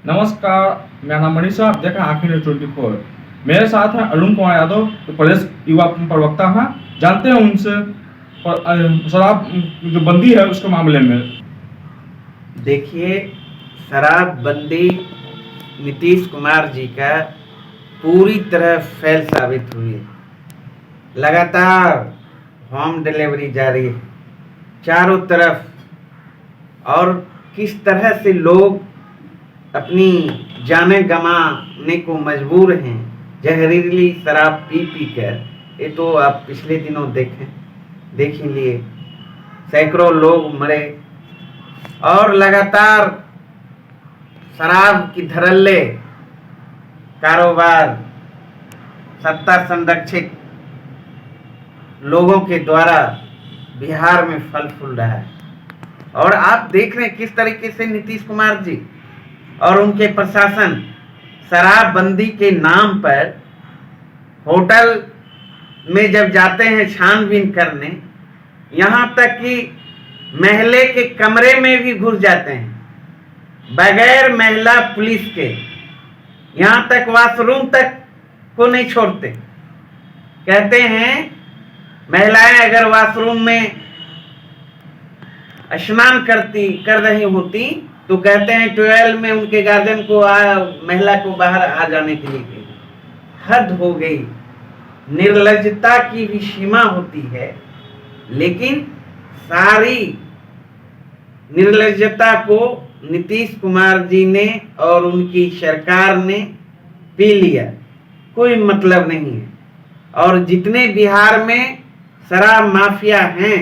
नमस्कार, मेरा नाम मनीष है। आप देख रहे हैं आखिर 24। मेरे साथ हैं अरुण कुमार यादव, जो प्रदेश युवा प्रवक्ता हैं। जानते हैं उनसे शराब जो बंदी है उसके मामले में। देखिए, शराबबंदी नीतीश कुमार जी का पूरी तरह फेल साबित हुई है। लगातार होम डिलीवरी जारी है चारों तरफ, और किस तरह से लोग अपनी जानें गंवाने को मजबूर हैं जहरीली शराब पी पी कर। ये तो आप पिछले दिनों देख ही लिए, सैकड़ों लोग मरे। और लगातार शराब की धड़ल्ले कारोबार सत्ता संरक्षित लोगों के द्वारा बिहार में फल फूल रहा है। और आप देख रहे हैं किस तरीके से नीतीश कुमार जी और उनके प्रशासन शराबबंदी के नाम पर होटल में जब जाते हैं छानबीन करने, यहाँ तक कि महले के कमरे में भी घुस जाते हैं बगैर महिला पुलिस के। यहाँ तक वॉशरूम तक को नहीं छोड़ते। कहते हैं महिलाएं अगर वॉशरूम में स्नान कर रही होती तो कहते हैं 12 में उनके गार्जियन को महिला को बाहर आ जाने के लिए कही। हद हो गई। निर्लज्जता की भी सीमा होती है, लेकिन सारी निर्लज्जता को नीतीश कुमार जी ने और उनकी सरकार ने पी लिया। कोई मतलब नहीं है। और जितने बिहार में शराब माफिया हैं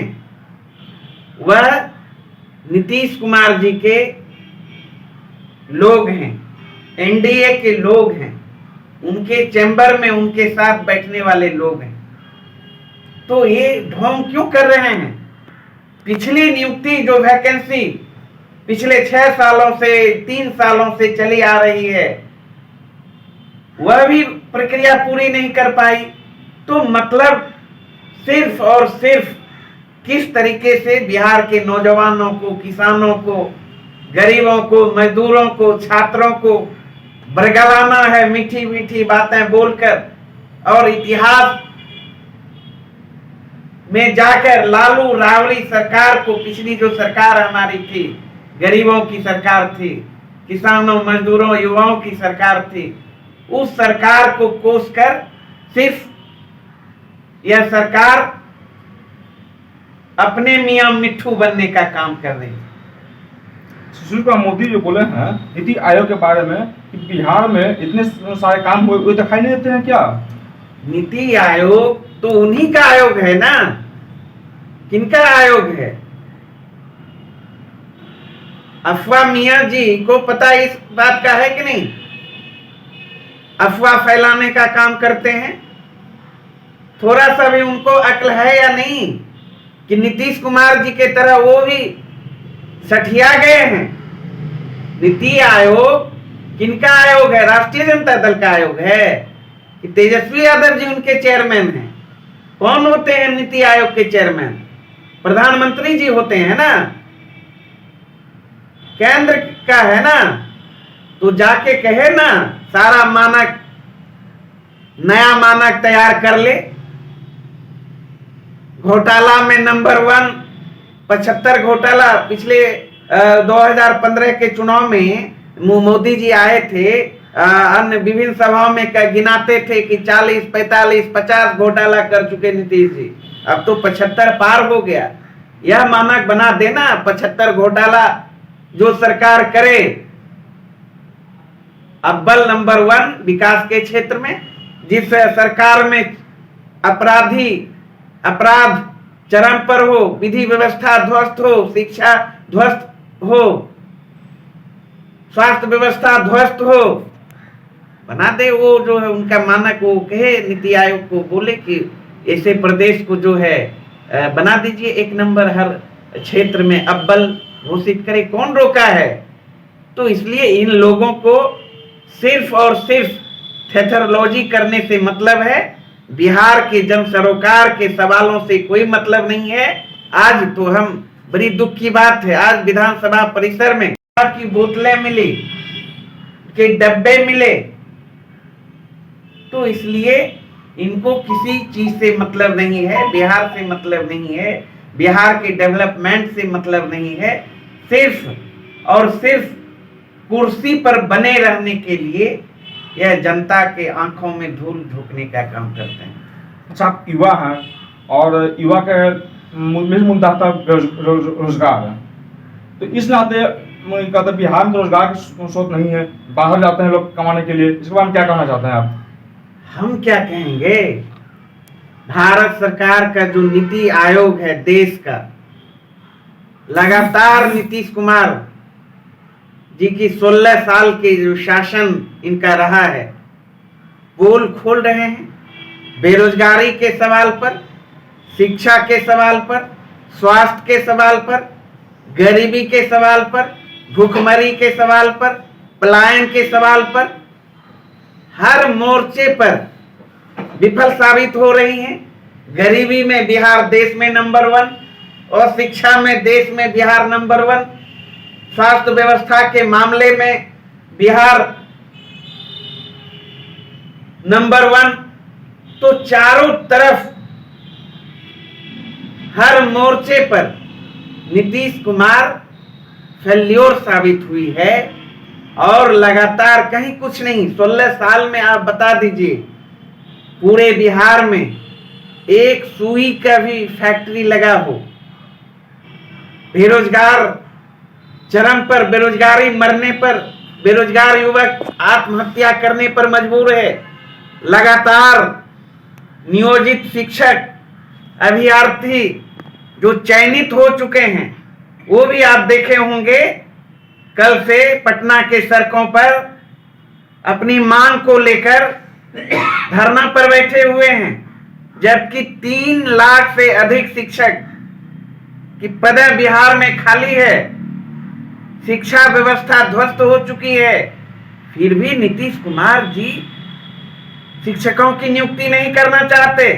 वह नीतीश कुमार जी के लोग हैं, एनडीए के लोग हैं, उनके चैम्बर में उनके साथ बैठने वाले लोग हैं। तो ये ढोंग क्यों कर रहे हैं? पिछली नियुक्ति जो वैकेंसी पिछले 6 सालों से 3 सालों से चली आ रही है, वह भी प्रक्रिया पूरी नहीं कर पाई। तो मतलब सिर्फ और सिर्फ किस तरीके से बिहार के नौजवानों को, किसानों को, गरीबों को, मजदूरों को, छात्रों को बरगलाना है मीठी मीठी बातें बोलकर, और इतिहास में जाकर लालू राबड़ी सरकार को, पिछली जो सरकार हमारी थी, गरीबों की सरकार थी, किसानों, मजदूरों, युवाओं की सरकार थी, उस सरकार को कोसकर सिर्फ यह सरकार अपने मियां मिट्ठू बनने का काम कर रही है। सुशील कुमार मोदी जो बोले हैं नीति आयोग के बारे में कि बिहार में इतने सारे काम हुए, वो दिखाई नहीं देते हैं क्या? नीति आयोग तो उन्हीं का आयोग है ना। किनका आयोग है? अफवाह मियां जी को पता इस बात का है कि नहीं? अफवाह फैलाने का काम करते हैं। थोड़ा सा भी उनको अक्ल है या नहीं कि नीतीश कुमार जी के तरह वो भी सठिया गए हैं? नीति आयोग किनका आयोग है? राष्ट्रीय जनता दल का आयोग है कि तेजस्वी यादव जी उनके चेयरमैन हैं? कौन होते हैं नीति आयोग के चेयरमैन? प्रधानमंत्री जी होते हैं ना, केंद्र का है ना। तो जाके कहे ना सारा मानक, नया मानक तैयार कर ले। घोटाला में नंबर 1 75 घोटाला पिछले 2015 के चुनाव में मोदी जी आए थे, अन्य विभिन्न सभाओं में गिनाते थे कि 40, 45, 50 घोटाला कर चुके नीतीश जी। अब तो 75 पार हो गया। यह मानक बना देना 75 घोटाला जो सरकार करे। अव्वल नंबर 1 विकास के क्षेत्र में, जिस सरकार में अपराध चरम पर हो, विधि व्यवस्था ध्वस्त हो, शिक्षा ध्वस्त हो, स्वास्थ्य व्यवस्था ध्वस्त हो, बना दे वो जो है उनका मानक। वो कहे नीति आयोग को, बोले कि ऐसे प्रदेश को जो है बना दीजिए 1 नंबर, हर क्षेत्र में अव्वल घोषित करे। कौन रोका है? तो इसलिए इन लोगों को सिर्फ और सिर्फ थेथरोलॉजी करने से मतलब है। बिहार के जन सरोकार के सवालों से कोई मतलब नहीं है। आज तो हम, बड़ी दुख की बात है, आज विधानसभा परिसर में की बोतलें मिली, के डब्बे मिले। तो इसलिए इनको किसी चीज से मतलब नहीं है, बिहार से मतलब नहीं है, बिहार के डेवलपमेंट से मतलब नहीं है, सिर्फ और सिर्फ कुर्सी पर बने रहने के लिए यह जनता के आंखों में धूल झोंकने का काम करते हैं। अच्छा, आप युवा हैं और युवा के मेन मुद्दा था रोजगार। तो इस नाते कहते बिहार में रोजगार की स्रोत नहीं है, बाहर जाते हैं लोग कमाने के लिए। इसके बारे में क्या कहना चाहते हैं आप? हम क्या कहेंगे, भारत सरकार का जो नीति आयोग है देश का, लगातार नीतीश कुमार जी की 16 साल के जो शासन इनका रहा है, पोल खोल रहे हैं बेरोजगारी के सवाल पर, शिक्षा के सवाल पर, स्वास्थ्य के सवाल पर, गरीबी के सवाल पर, भूखमरी के सवाल पर, पलायन के सवाल पर, हर मोर्चे पर विफल साबित हो रही हैं। गरीबी में बिहार देश में नंबर 1 और शिक्षा में देश में बिहार नंबर 1, स्वास्थ्य व्यवस्था के मामले में बिहार नंबर 1। तो चारों तरफ हर मोर्चे पर नीतीश कुमार फेल्योर साबित हुई है और लगातार कहीं कुछ नहीं। 16 साल में आप बता दीजिए पूरे बिहार में एक सुई का भी फैक्ट्री लगा हो। बेरोजगार चरम पर, बेरोजगारी मरने पर, बेरोजगार युवक आत्महत्या करने पर मजबूर है। लगातार नियोजित शिक्षक अभ्यर्थी जो चयनित हो चुके हैं, वो भी आप देखे होंगे कल से पटना के सड़कों पर अपनी मांग को लेकर धरना पर बैठे हुए हैं। जबकि 3 लाख से अधिक शिक्षक की पदें बिहार में खाली है, शिक्षा व्यवस्था ध्वस्त हो चुकी है, फिर भी नीतीश कुमार जी शिक्षकों की नियुक्ति नहीं करना चाहते।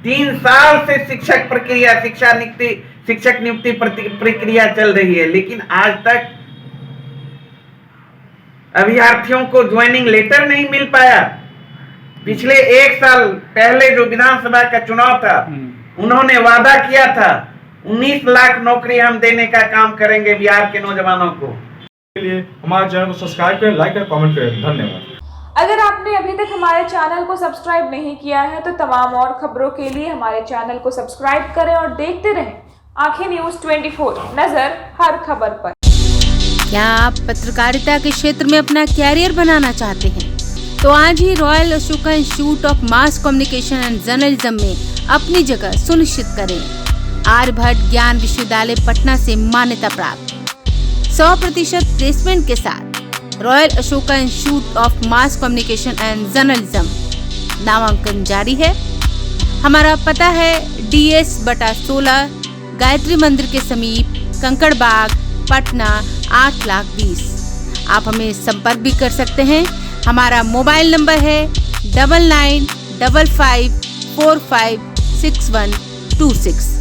3 साल से शिक्षक प्रक्रिया, शिक्षक नियुक्ति प्रक्रिया चल रही है, लेकिन आज तक अभ्यर्थियों को ज्वाइनिंग लेटर नहीं मिल पाया। पिछले 1 साल पहले जो विधानसभा का चुनाव था, उन्होंने वादा किया था 19 लाख नौकरी हम देने का काम करेंगे बिहार के नौजवानों को। के लिए हमारे चैनल को सब्सक्राइब करें, लाइक करें, कमेंट करें। धन्यवाद। अगर आपने अभी तक हमारे चैनल को सब्सक्राइब नहीं किया है तो तमाम और खबरों के लिए हमारे चैनल को सब्सक्राइब करें और देखते रहें आंखें न्यूज़ 24, नजर हर खबर पर। क्या आप पत्रकारिता के क्षेत्र में अपना कैरियर बनाना चाहते हैं? तो आज ही Royal Ashoka Institute of Mass Communication and Journalism में अपनी जगह सुनिश्चित करें। आर्यभट्ट ज्ञान विश्वविद्यालय पटना से मान्यता प्राप्त 100% प्लेसमेंट के साथ royal Ashoka Institute of Mass Communication and journalism नामांकन जारी है। हमारा पता है DS/16 गायत्री मंदिर के समीप, कंकड़ बाग, पटना 8,20,000। आप हमें संपर्क भी कर सकते हैं। हमारा मोबाइल नंबर है 9955456126।